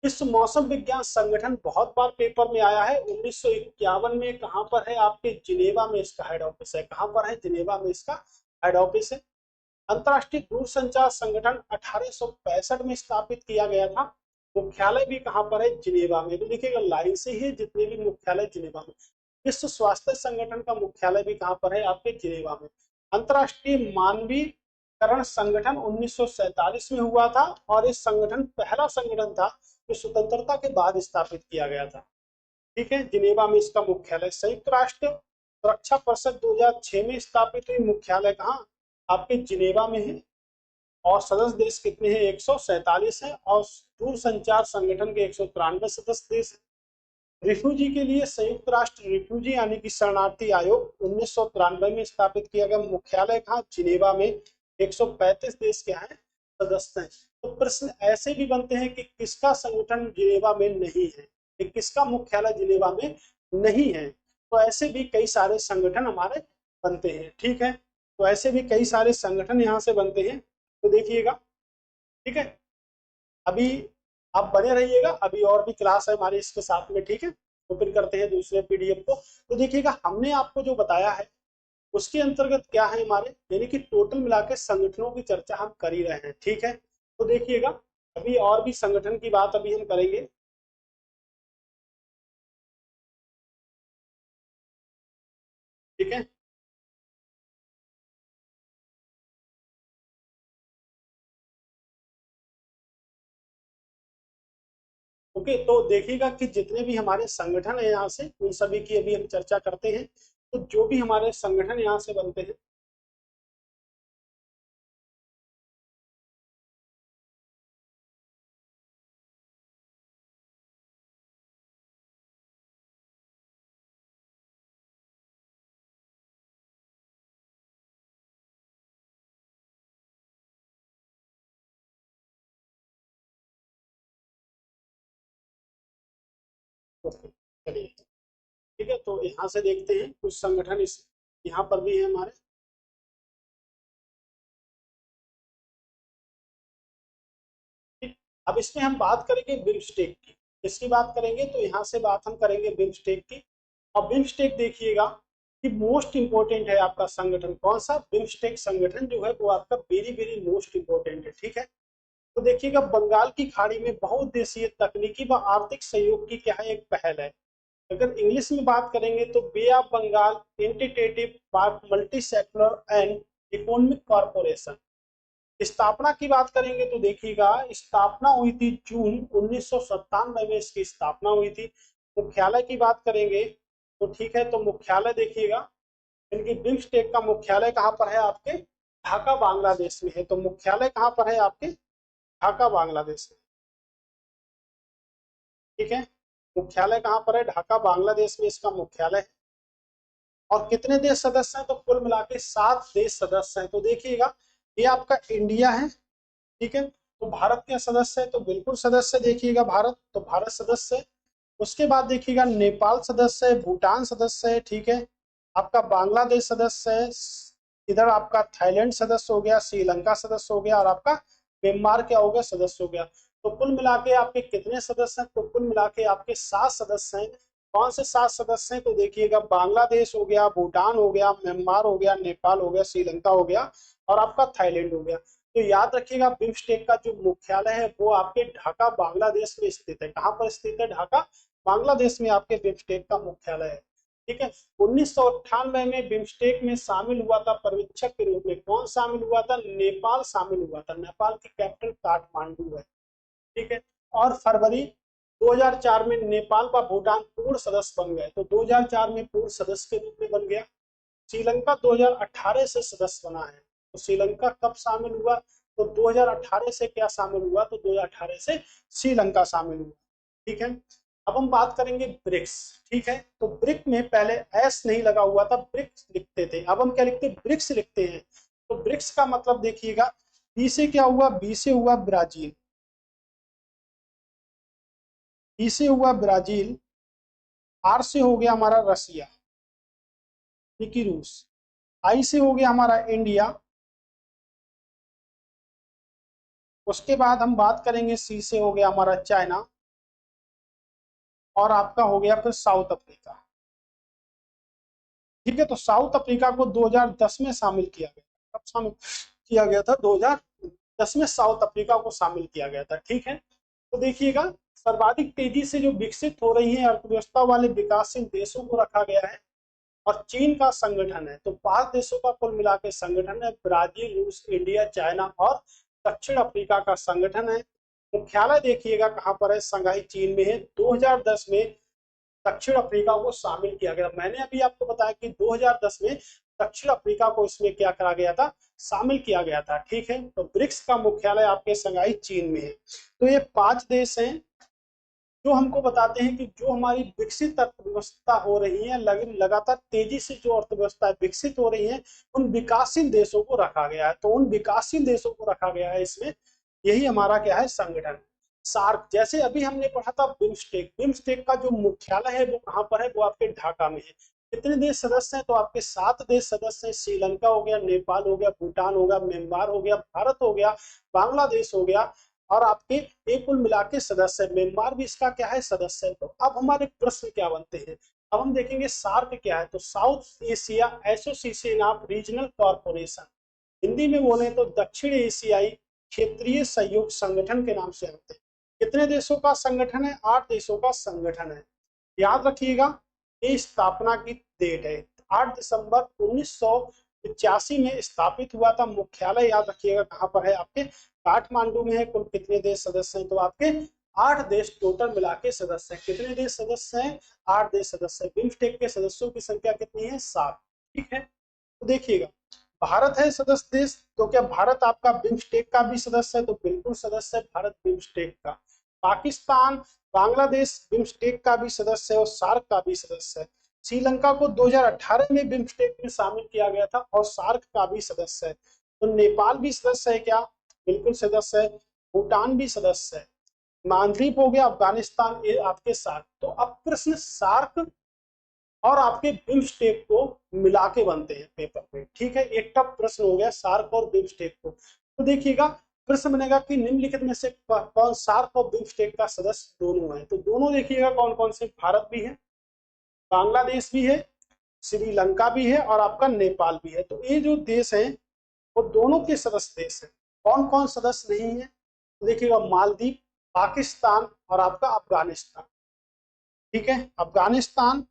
विश्व मौसम विज्ञान संगठन बहुत बार पेपर में आया है। 1951 में कहां पर है, आपके जिनेवा में इसका हेड ऑफिस है। कहां पर है, जिनेवा में इसका हेड ऑफिस है। अंतरराष्ट्रीय दूरसंचार संगठन 1865 में स्थापित किया गया था। मुख्यालय भी कहां पर है, जिनेवा में। तो देखिएगा लाइन से ही जितने भी मुख्यालय जिनेवा में। विश्व स्वास्थ्य संगठन का मुख्यालय भी कहां पर है, आपके जिनेवा में। अंतरराष्ट्रीय मानवीकरण संगठन 1947 में हुआ था। और इस संगठन पहला संगठन था जो स्वतंत्रता के बाद स्थापित किया गया था। ठीक है, जिनेवा में इसका मुख्यालय। संयुक्त राष्ट्र सुरक्षा परिषद 2006 में स्थापित हुई। मुख्यालय कहाँ, आपके जिनेवा में है। और सदस्य देश कितने हैं, 147 है। और दूरसंचार संगठन के 193 सदस्य देश है। रिफ्यूजी के लिए संयुक्त राष्ट्र रिफ्यूजी यानी कि शरणार्थी आयोग 1993 में स्थापित किया गया। मुख्यालय कहाँ, जिनेवा में। 135 देश क्या है, सदस्य हैं। तो प्रश्न ऐसे भी बनते हैं कि किसका संगठन जिनेवा में नहीं है, कि किसका मुख्यालय जिनेवा में नहीं है। तो ऐसे भी कई सारे संगठन हमारे बनते हैं। ठीक है, तो ऐसे भी कई सारे संगठन यहाँ से बनते हैं। तो देखिएगा, ठीक है, अभी आप बने रहिएगा, अभी और भी क्लास है हमारी इसके साथ में। ठीक है, तो फिर करते हैं दूसरे पीडीएफ को। तो देखिएगा, हमने आपको जो बताया है उसके अंतर्गत क्या है हमारे, यानी कि टोटल मिला के संगठनों की चर्चा हम कर ही रहे हैं। ठीक है, तो देखिएगा, अभी और भी संगठन की बात अभी हम करेंगे। ठीक है। ओके, तो देखिएगा कि जितने भी हमारे संगठन है यहाँ से, उन सभी की अभी हम चर्चा करते हैं। तो जो भी हमारे संगठन यहाँ से बनते हैं, तो चलिए, ठीक है, तो यहाँ से देखते हैं कुछ संगठन इस यहाँ पर भी है हमारे। ठीक, अब इसमें हम बात करेंगे बिम्स्टेक की। इसकी बात करेंगे तो यहाँ से बात हम करेंगे बिम्स्टेक की। और बिम्स्टेक देखिएगा कि मोस्ट इंपॉर्टेंट है आपका संगठन कौन सा, बिम्स्टेक संगठन जो है वो आपका वेरी वेरी मोस्ट इंपॉर्टेंट है। ठीक है, तो देखिएगा बंगाल की खाड़ी में बहुउद्देशीय तकनीकी व आर्थिक सहयोग की क्या है, एक पहल है। अगर इंग्लिश में बात करेंगे तो Bay of Bengal integrative multi sector and economic corporation. स्थापना की बात करेंगे तो देखिएगा स्थापना हुई थी जून 1997 में, इसकी स्थापना हुई थी। मुख्यालय की बात करेंगे तो ठीक है, तो मुख्यालय देखिएगा इनकी बिम्स्टेक का मुख्यालय कहाँ पर है आपके, ढाका बांग्लादेश में है। तो मुख्यालय कहाँ पर है आपके, ढाका बांग्लादेश में। ठीक है, मुख्यालय कहाँ पर है, ढाका बांग्लादेश में इसका मुख्यालय है। और कितने देश सदस्य हैं, तो कुल मिला के 7 देश सदस्य हैं। तो देखिएगा ये आपका इंडिया है, ठीक है, तो भारत के सदस्य है, तो बिल्कुल सदस्य देखिएगा भारत, तो भारत सदस्य है। उसके बाद देखिएगा नेपाल सदस्य है, भूटान सदस्य है, ठीक है, आपका बांग्लादेश सदस्य है, इधर आपका थाईलैंड सदस्य हो गया, श्रीलंका सदस्य हो गया, और आपका म्यांमार क्या हो गया, सदस्य हो गया। तो कुल मिला के आपके कितने सदस्य हैं, तो कुल मिला के आपके 7 सदस्य हैं। कौन से 7 सदस्य हैं, तो देखिएगा बांग्लादेश हो गया, भूटान हो गया, म्यांमार हो गया, नेपाल हो गया, श्रीलंका हो गया, और आपका थाईलैंड हो गया। तो याद रखिएगा बिम्स्टेक का जो मुख्यालय है वो आपके ढाका बांग्लादेश में स्थित है। कहाँ पर स्थित है, ढाका बांग्लादेश में आपके बिम्स्टेक का मुख्यालय है। ठीक है, 1998 में बिम्स्टेक में शामिल हुआ था पर्यवेक्षक के रूप में, कौन शामिल हुआ था, नेपाल शामिल हुआ था। नेपाल की कैपिटल काठमांडू है। ठीक है, और फरवरी 2004 में नेपाल व भूटान पूर्ण सदस्य बन गए। तो 2004 में पूर्ण सदस्य के रूप में बन गया। श्रीलंका 2018 से सदस्य बना है। तो श्रीलंका कब शामिल हुआ, तो 2018 से क्या शामिल हुआ, तो 2018 से श्रीलंका शामिल हुआ। ठीक है, अब हम बात करेंगे ब्रिक्स। ठीक है, तो ब्रिक में पहले एस नहीं लगा हुआ था, ब्रिक्स लिखते थे, अब हम क्या लिखते हैं, ब्रिक्स लिखते हैं। तो ब्रिक्स का मतलब देखिएगा, बी से क्या हुआ, बी से हुआ ब्राजील, बी से हुआ ब्राजील, आर से हो गया हमारा रसिया, ठीक है, रूस, आई से हो गया हमारा इंडिया। उसके बाद हम बात करेंगे सी से हो गया हमारा चाइना, और आपका हो गया फिर साउथ अफ्रीका। ठीक है, तो साउथ अफ्रीका को 2010 में शामिल किया गया। कब शामिल किया गया था, 2010 में साउथ अफ्रीका को शामिल किया गया था। ठीक है, तो देखिएगा सर्वाधिक तेजी से जो विकसित हो रही है अर्थव्यवस्था वाले विकासशील देशों को रखा गया है, और चीन का संगठन है। तो 5 देशों का कुल मिला के संगठन है, ब्राजील, रूस, इंडिया, चाइना और दक्षिण अफ्रीका का संगठन है। मुख्यालय देखिएगा कहाँ पर है, संघाई चीन में है। 2010 में दक्षिण अफ्रीका को शामिल किया गया। मैंने अभी आपको बताया कि 2010 में दक्षिण अफ्रीका को इसमें क्या करा गया था, शामिल किया गया था। ठीक है, तो ब्रिक्स का मुख्यालय आपके संघाई चीन में है। तो ये 5 देश हैं जो हमको बताते हैं कि जो हमारी विकसित अर्थव्यवस्था हो रही है, लगातार तेजी से जो अर्थव्यवस्था विकसित हो रही है, उन विकासशील देशों को रखा गया है। तो उन विकासशील देशों को रखा गया है इसमें, यही हमारा क्या है, संगठन। सार्क, जैसे अभी हमने पढ़ा था बिम्स्टेक, बिम्स्टेक का जो मुख्यालय है वो कहाँ पर है, वो आपके ढाका में है। कितने देश सदस्य हैं, तो आपके 7 देश सदस्य हैं। श्रीलंका हो गया, नेपाल हो गया, भूटान हो गया, म्यांमार हो गया, भारत हो गया, बांग्लादेश हो गया, और आपके एक कुल मिला के सदस्य है। म्यांमार भी इसका क्या है, सदस्य है। तो अब हमारे प्रश्न क्या बनते हैं, अब हम देखेंगे सार्क क्या है। तो south Asia association of regional corporation, Hindi में बोले तो दक्षिण एशियाई क्षेत्रीय सहयोग संगठन के नाम से होते हैं। कितने देशों का संगठन है, 8 देशों का संगठन है। याद रखिएगा ये स्थापना की डेट है, 8 दिसंबर 1985 में स्थापित हुआ था। मुख्यालय याद रखिएगा कहाँ पर है, आपके काठमांडू में है। कुल कितने देश सदस्य हैं, तो आपके 8 देश टोटल मिला के सदस्य हैं। कितने देश सदस्य हैं, 8 देश सदस्य हैं। बिम्स्टेक के सदस्यों की संख्या कितनी है, 7। ठीक है, तो देखिएगा भारत है सदस्य देश, तो क्या भारत आपका बिम्स्टेक का भी सदस्य है, तो बिल्कुल सदस्य है भारत बिम्स्टेक का। पाकिस्तान, बांग्लादेश बिम्स्टेक का भी सदस्य है और सार्क का भी सदस्य है। श्रीलंका को 2018 में बिम्स्टेक में शामिल किया गया था और सार्क का भी सदस्य है। तो नेपाल भी सदस्य है क्या, बिल्कुल सदस्य है। भूटान भी सदस्य है। मालदीव हो गया, अफगानिस्तान, ये आपके सार्क। तो अब प्रश्न सार्क और आपके बिम्स्टेक को मिला के बनते हैं पेपर में। ठीक है, एक टफ प्रश्न हो गया सार्क और बिम्स्टेक को। तो देखिएगा प्रश्न बनेगा कि निम्नलिखित में से कौन सार्क और बिम्स्टेक का सदस्य दोनों है, तो दोनों देखिएगा कौन कौन से, भारत भी है, बांग्लादेश भी है, श्रीलंका भी है और आपका नेपाल भी है। तो ये जो देश है वो दोनों के सदस्य देश है। कौन कौन सदस्य नहीं है, तो देखिएगा मालदीव, पाकिस्तान और आपका अफगानिस्तान। ठीक है, अफगानिस्तान,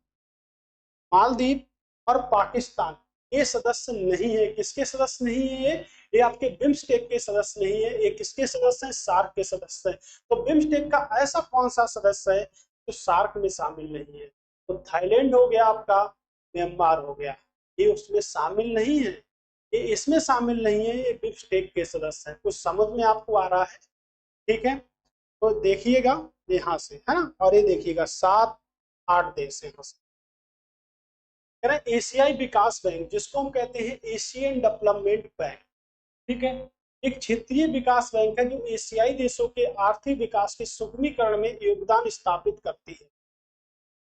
मालदीव और पाकिस्तान ये सदस्य नहीं है। किसके सदस्य नहीं है ये आपके बिम्स्टेक के सदस्य नहीं है। ये किसके सदस्य हैं, सार्क के सदस्य हैं। तो बिम्स्टेक का ऐसा कौन सा सदस्य है जो सार्क में शामिल नहीं है, तो थाईलैंड हो गया आपका, म्यांमार हो गया, ये उसमें शामिल नहीं है, ये इसमें शामिल नहीं है, ये बिम्स्टेक के सदस्य हैं। कुछ समझ में आपको आ रहा है, ठीक है। तो देखिएगा यहाँ से है ना, और ये देखिएगा 7-8 देश है यहाँ से। एशियाई विकास बैंक, जिसको हम कहते हैं एशियन डेवलपमेंट बैंक, ठीक है, एक क्षेत्रीय विकास बैंक है जो एशियाई देशों के आर्थिक विकास के सुगमीकरण में योगदान स्थापित करती है।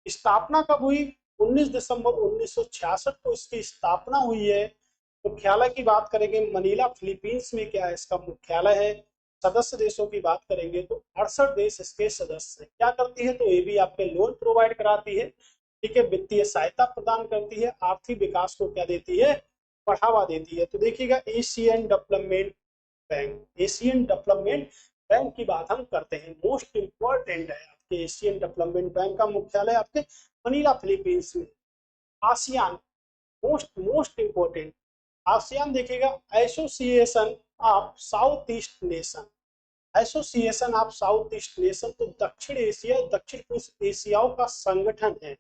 स्थापना कब हुई, 19 दिसंबर 1966 को इसकी स्थापना हुई है। मुख्यालय की बात करेंगे मनीला फिलीपींस में क्या है इसका मुख्यालय है। सदस्य देशों की बात करेंगे तो 68 देश इसके सदस्य हैं। क्या करती है, तो ये भी आपके लोन प्रोवाइड कराती है, ठीक है, वित्तीय सहायता प्रदान करती है, आर्थिक विकास को क्या देती है, बढ़ावा देती है। तो देखिएगा Asian development bank, Asian development bank की बात हम करते हैं, मोस्ट इंपॉर्टेंट है आपके एशियन डेवलपमेंट बैंक का मुख्यालय आपके मनीला फिलीपींस में। ASEAN, most most important, ASEAN देखिएगा association of south east nation, association of south east nation, तो दक्षिण एशिया, दक्षिण पूर्व एशियाओं का संगठन है।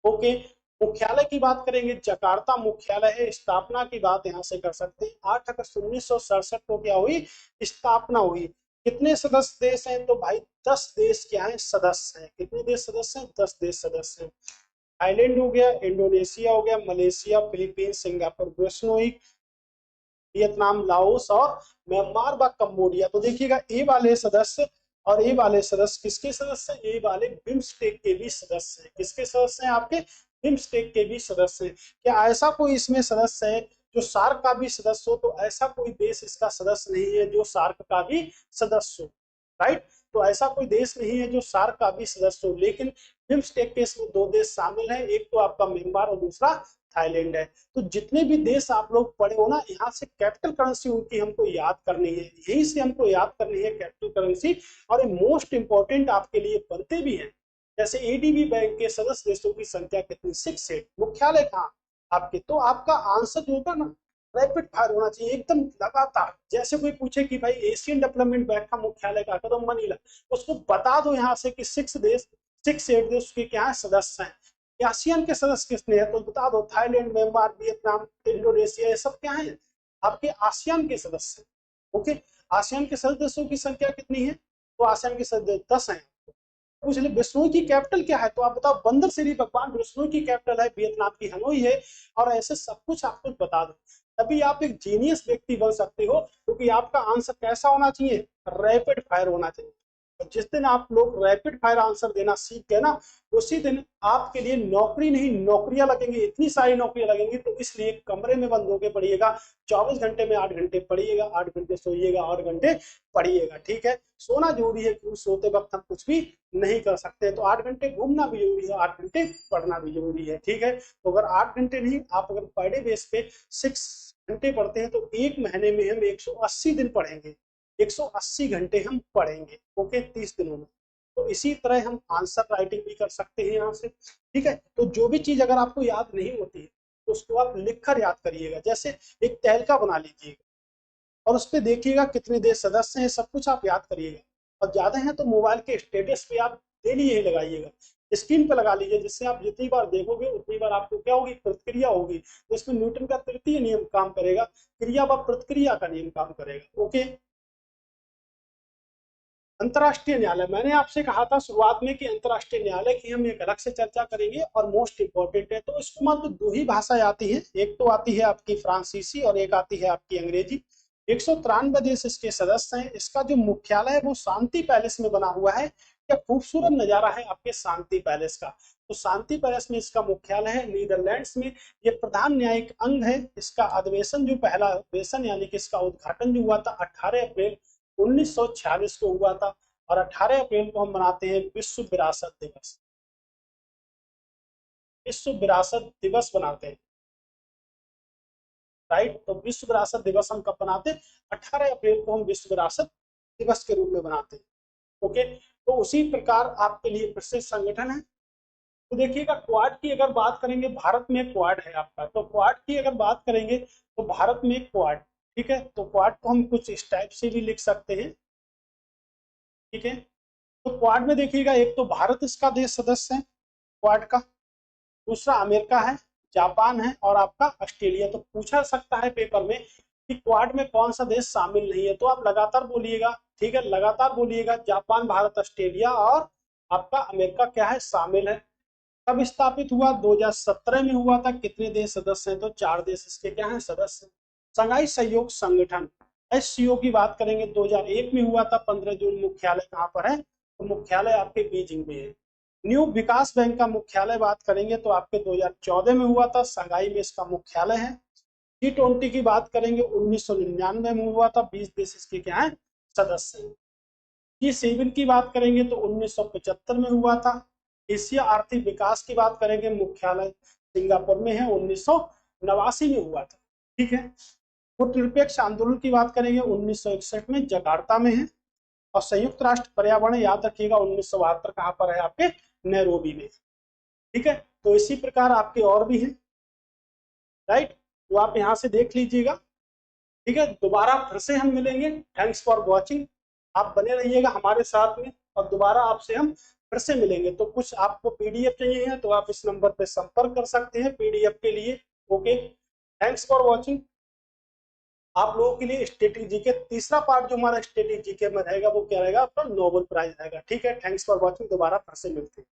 ओके, मुख्यालय की बात करेंगे जकार्ता मुख्यालय है। स्थापना की बात यहाँ से कर सकते हैं, 8 अगस्त 1967 को क्या हुई, स्थापना हुई। कितने सदस्य देश हैं, तो भाई 10 देश क्या है, सदस्य हैं। कितने देश सदस्य हैं, 10 देश सदस्य हैं। थाईलैंड हो गया, इंडोनेशिया हो गया, Malaysia, Philippines, Singapore, Brunei, Vietnam, Laos और म्यांमार व कंबोडिया। तो देखिएगा ए वाले सदस्य और ए वाले सदस्य किसके सदस्य हैं, ए वाले बिम्स्टेक के भी सदस्य हैं। किसके सदस्य हैं, आपके बिम्स्टेक के भी सदस्य हैं। क्या ऐसा कोई इसमें सदस्य है जो सार्क का भी सदस्य हो, तो ऐसा कोई देश इसका सदस्य नहीं है जो सार्क का भी सदस्य हो, राइट। तो ऐसा कोई देश नहीं है जो सार्क का भी सदस्य हो, लेकिन बिम्स्टेक के इसमें 2 देश शामिल हैं, एक तो आपका म्यांमार और दूसरा थाईलैंड है। तो जितने भी देश आप लोग पढ़े हो ना, यहाँ से कैपिटल करेंसी उनकी हमको याद करनी है, यहीं से हमको याद करनी है कैपिटल करेंसी, और ये मोस्ट इंपॉर्टेंट आपके लिए बनते भी हैं। जैसे एडीबी बैंक के सदस्य देशों की संख्या कितनी, 6 है। मुख्यालय कहाँ आपके, तो आपका आंसर जो होगा ना रैपिड फायर होना चाहिए, एकदम लगातार। जैसे कोई पूछे कि भाई एशियन डेवलपमेंट बैंक का मुख्यालय कहाँ, तो मनीला, उसको बता दो यहाँ से कि 6 देश, 6-8 देश के क्या है, सदस्य हैं। आसियान के सदस्य किसने है, तो बता दो थाईलैंड, म्यांमार, वियतनाम, इंडोनेशिया, ये सब क्या है आपके आसियान के सदस्य। ओके, आसियान के सदस्य देशों की संख्या कितनी है, तो आसियान के सदस्य 10 है। पूछ ले विष्णु की कैपिटल क्या है, तो आप बताओ, बंदर श्री भगवान विष्णु की कैपिटल है वियतनाम की हनोई है। और ऐसे सब कुछ आपको बता दो, तभी आप एक जीनियस व्यक्ति बन सकते हो, क्योंकि आपका आंसर कैसा होना चाहिए, रैपिड फायर होना चाहिए। जिस दिन आप लोग रैपिड फायर आंसर देना सीख गए ना, उसी दिन आपके लिए नौकरी नहीं नौकरियां लगेंगी, इतनी सारी नौकरियां लगेंगी। तो इसलिए कमरे में बंद होकर पढ़िएगा, 24 घंटे में 8 घंटे पढ़िएगा, 8 घंटे सोइएगा, 8 घंटे पढ़िएगा, ठीक है। सोना जरूरी है, क्योंकि सोते वक्त हम कुछ भी नहीं कर सकते, तो 8 घंटे घूमना भी जरूरी है, 8 घंटे पढ़ना भी जरूरी है, ठीक है। तो अगर 8 घंटे नहीं, आप अगर पर डे बेस पे 6 घंटे पढ़ते हैं, तो एक महीने में हम 180 दिन पढ़ेंगे, 180 घंटे हम पढ़ेंगे, ओके, 30 दिनों में। तो इसी तरह हम आंसर राइटिंग भी कर सकते हैं यहाँ से, ठीक है। तो जो भी चीज अगर आपको याद नहीं होती है, तो उसको आप लिखकर याद करिएगा। जैसे एक तहलका बना लीजिएगा और उस पर देखिएगा कितने देश सदस्य हैं, सब कुछ आप याद करिएगा। और ज्यादा है तो मोबाइल के स्टेटस पे आप डेली यही लगाइएगा, स्क्रीन पे लगा लीजिए, जिससे आप जितनी बार देखोगे उतनी बार आपको क्या होगी, प्रतिक्रिया होगी। तो इसमें न्यूटन का तृतीय नियम काम करेगा, क्रिया व प्रतिक्रिया का नियम काम करेगा। ओके। अंतर्राष्ट्रीय न्यायालय, मैंने आपसे कहा था शुरुआत में कि अंतर्राष्ट्रीय न्यायालय की हम एक अलग से चर्चा करेंगे और मोस्ट इंपॉर्टेंट है। तो इसको मात्र दो ही भाषाएं आती है, एक तो आती है आपकी फ्रांसीसी और एक आती है आपकी अंग्रेजी। 193 देश इसके सदस्य हैं। इसका जो मुख्यालय है वो शांति पैलेस में बना हुआ है। क्या खूबसूरत नजारा है आपके शांति पैलेस का। तो शांति पैलेस में इसका मुख्यालय है, नीदरलैंड्स में। ये प्रधान न्यायिक अंग है। इसका अधिवेशन जो पहला अधिवेशन यानी कि इसका उद्घाटन जो हुआ था 18 अप्रैल 1946 को हुआ था। और 18 अप्रैल को हम मनाते हैं विश्व विरासत दिवस। विश्व विरासत दिवस बनाते हैं, राइट। तो विश्व विरासत दिवस हम कब बनाते हैं, 18 अप्रैल को हम विश्व विरासत दिवस के रूप में बनाते हैं। ओके। तो उसी प्रकार आपके लिए प्रसिद्ध संगठन है। तो देखिएगा क्वाड की अगर बात करेंगे, भारत में क्वाड है आपका। तो क्वाड की अगर बात करेंगे तो भारत में क्वाड, ठीक है। तो क्वाड को हम कुछ इस टाइप से भी लिख सकते हैं, ठीक है। तो क्वाड में देखिएगा एक तो भारत इसका देश सदस्य है क्वाड का, दूसरा अमेरिका है, जापान है और आपका ऑस्ट्रेलिया। तो पूछा सकता है पेपर में कि क्वाड में कौन सा देश शामिल नहीं है, तो आप लगातार बोलिएगा, ठीक है, लगातार बोलिएगा, जापान, भारत, ऑस्ट्रेलिया और आपका अमेरिका क्या है, शामिल है। कब स्थापित हुआ, 2017 में हुआ था। कितने देश सदस्य हैं, तो 4 देश इसके क्या है, सदस्य। संघाई सहयोग संगठन एससीओ की बात करेंगे 2001 में हुआ था। 15 जून। मुख्यालय कहाँ पर है, तो मुख्यालय आपके बीजिंग में है। न्यू विकास बैंक का मुख्यालय बात करेंगे तो आपके 2014 में हुआ था, संघाई में इसका मुख्यालय है। G20 की बात करेंगे 1999 में हुआ था, 20 देश इसके क्या है, सदस्य हैं। G7 की बात करेंगे तो 1975 में हुआ था। एशिया आर्थिक विकास की बात करेंगे, मुख्यालय सिंगापुर में है, 1989 में हुआ था, ठीक है। गुटनिरपेक्ष आंदोलन की बात करेंगे 1961 में जकार्ता में है। और संयुक्त राष्ट्र पर्यावरण याद रखिएगा 1972 कहां पर है, आपके नैरोबी में, ठीक है। तो इसी प्रकार आपके और भी हैं, राइट। तो आप यहां से देख लीजिएगा, ठीक है। दोबारा फिर से हम मिलेंगे। Thanks for watching. आप बने रहिएगा हमारे साथ में और दोबारा आपसे हम फिर से मिलेंगे। तो कुछ आपको पीडीएफ चाहिए है तो आप इस नंबर पे संपर्क कर सकते हैं पीडीएफ के लिए। Okay, thanks for watching. आप लोगों के लिए स्टैटिक जीके तीसरा पार्ट जो हमारा स्टैटिक जीके में रहेगा वो क्या रहेगा, आपका नोबेल प्राइज रहेगा, ठीक है। Thanks for watching. दोबारा फिर से मिलते हैं।